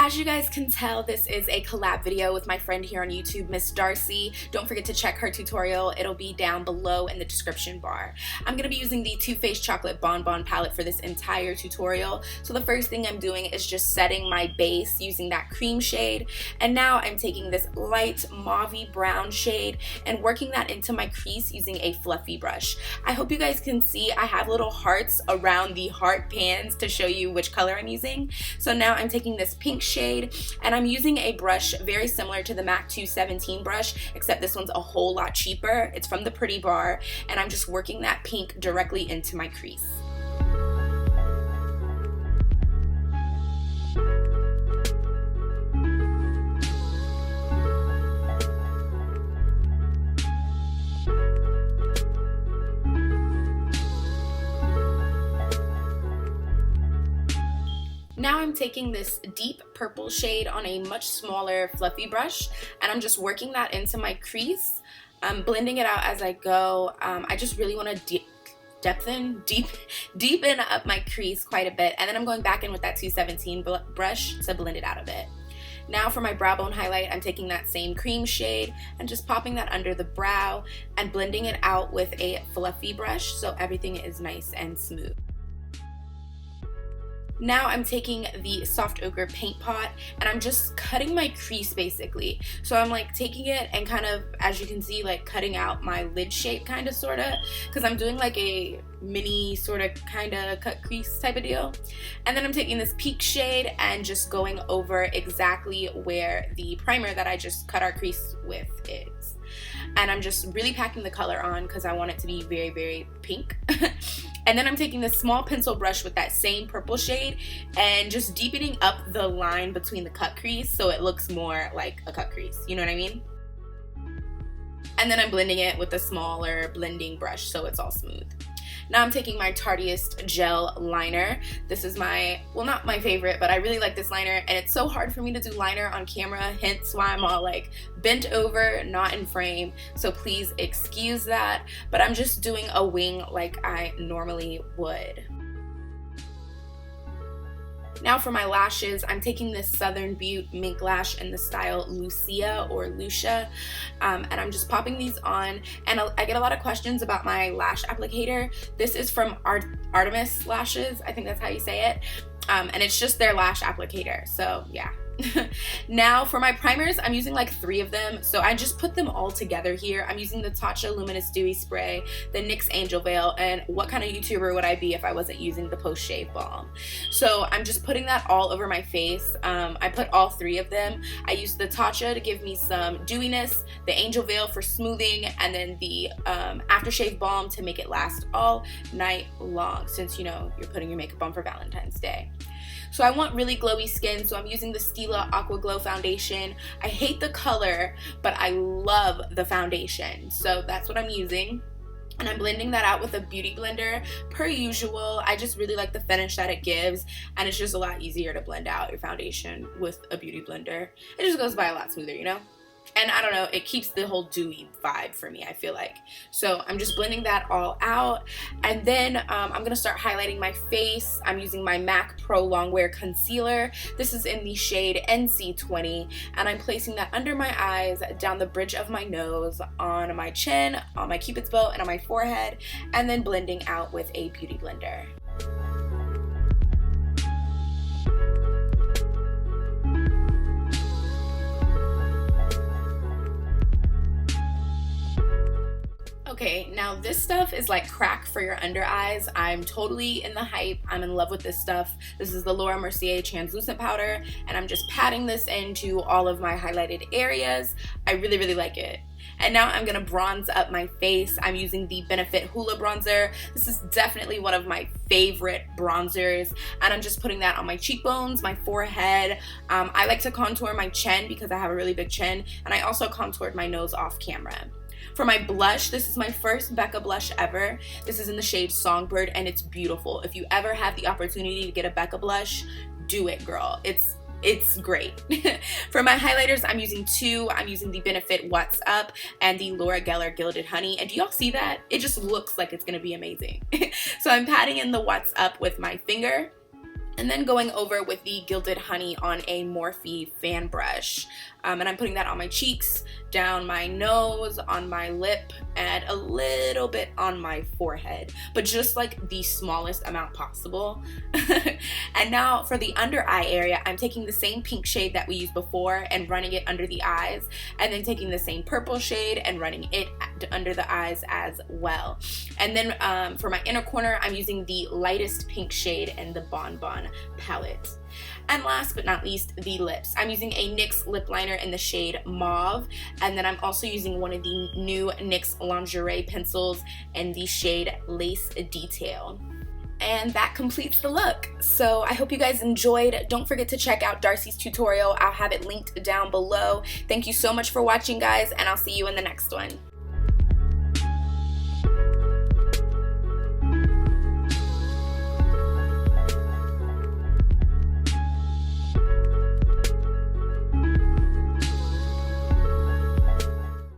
as you guys can tell, this is a collab video with my friend here on YouTube, MissDarcei. Don't forget to check her tutorial. It'll be down below in the description bar. I'm going to be using the Too Faced Chocolate Bonbon palette for this entire tutorial. So the first thing I'm doing is just setting my base using that cream shade. And now I'm taking this light mauve brown shade and working that into my crease using a fluffy brush. I hope you guys can see I have little hearts around the heart pans to show you which color I'm using. So now I'm taking this pink shade and I'm using a brush very similar to the MAC 217 brush, except this one's a whole lot cheaper. It's from the Pretty Bar, and I'm just working that pink directly into my crease. Now I'm taking this deep purple shade on a much smaller fluffy brush and I'm just working that into my crease. I'm blending it out as I go. I just really want to deepen up my crease quite a bit, and then I'm going back in with that 217 brush to blend it out a bit. Now for my brow bone highlight, I'm taking that same cream shade and just popping that under the brow and blending it out with a fluffy brush so everything is nice and smooth. Now I'm taking the soft ochre paint pot and I'm just cutting my crease basically. So I'm like taking it and kind of, as you can see, like cutting out my lid shape kind of sort of, because I'm doing like a mini sort of kind of cut crease type of deal. And then I'm taking this peak shade and just going over exactly where the primer that I just cut our crease with is. And I'm just really packing the color on because I want it to be very, very pink. And then I'm taking this small pencil brush with that same purple shade and just deepening up the line between the cut crease so it looks more like a cut crease. You know what I mean? And then I'm blending it with a smaller blending brush so it's all smooth. Now I'm taking my Tartiest gel liner. This is my, well, not my favorite, but I really like this liner, and it's so hard for me to do liner on camera, hence why I'm all like bent over, not in frame, so please excuse that. But I'm just doing a wing like I normally would. Now for my lashes, I'm taking this SouthernBeaute mink lash in the style Lucia or Lucia, and I'm just popping these on, and I get a lot of questions about my lash applicator. This is from Artemis Lashes, I think that's how you say it, and it's just their lash applicator, so yeah. Now for my primers, I'm using like 3 of them, so I just put them all together here. I'm using the Tatcha Luminous Dewy Spray, the NYX Angel Veil, and what kind of YouTuber would I be if I wasn't using the Post Shave Balm? So I'm just putting that all over my face. I put all 3 of them. I used the Tatcha to give me some dewiness, the Angel Veil for smoothing, and then the aftershave balm to make it last all night long, since you know you're putting your makeup on for Valentine's Day. So I want really glowy skin, so I'm using the Stila Aqua Glow foundation. I hate the color, but I love the foundation, so that's what I'm using. And I'm blending that out with a beauty blender per usual. I just really like the finish that it gives, and it's just a lot easier to blend out your foundation with a beauty blender. It just goes by a lot smoother, you know? And I don't know, it keeps the whole dewy vibe for me, I feel like. So I'm just blending that all out. And then I'm going to start highlighting my face. I'm using my MAC Pro Longwear Concealer. This is in the shade NC20. And I'm placing that under my eyes, down the bridge of my nose, on my chin, on my cupid's bow, and on my forehead. And then blending out with a beauty blender. Okay, now this stuff is like crack for your under eyes. I'm totally in the hype. I'm in love with this stuff. This is the Mercier translucent powder, and I'm just patting this into all of my highlighted areas. I really, really like it. And now I'm gonna bronze up my face. I'm using the Benefit Hoolah bronzer. This is definitely one of my favorite bronzers, and I'm just putting that on my cheekbones, my forehead. I like to contour my chin because I have a really big chin, and I also contoured my nose off camera. For my blush, this is my first Becca blush ever. This is in the shade Songbird, and it's beautiful. If you ever have the opportunity to get a Becca blush, do it, girl. It's great. For my highlighters, I'm using 2. I'm using the Benefit What's Up and the Gellar Gilded Honey. And do y'all see that? It just looks like it's gonna be amazing. So I'm patting in the What's Up with my finger. And then going over with the Gilded Honey on a Morphe fan brush. And I'm putting that on my cheeks, down my nose, on my lip, and a little bit on my forehead, but just like the smallest amount possible. And now for the under eye area, I'm taking the same pink shade that we used before and running it under the eyes, and then taking the same purple shade and running it under the eyes as well. And then for my inner corner, I'm using the lightest pink shade in the Bon Bon palette. And last but not least, the lips. I'm using a NYX lip liner in the shade Mauve, and then I'm also using one of the new NYX lingerie pencils in the shade Lace Detail. And that completes the look. So I hope you guys enjoyed. Don't forget to check out Darcy's tutorial. I'll have it linked down below. Thank you so much for watching, guys, and I'll see you in the next one.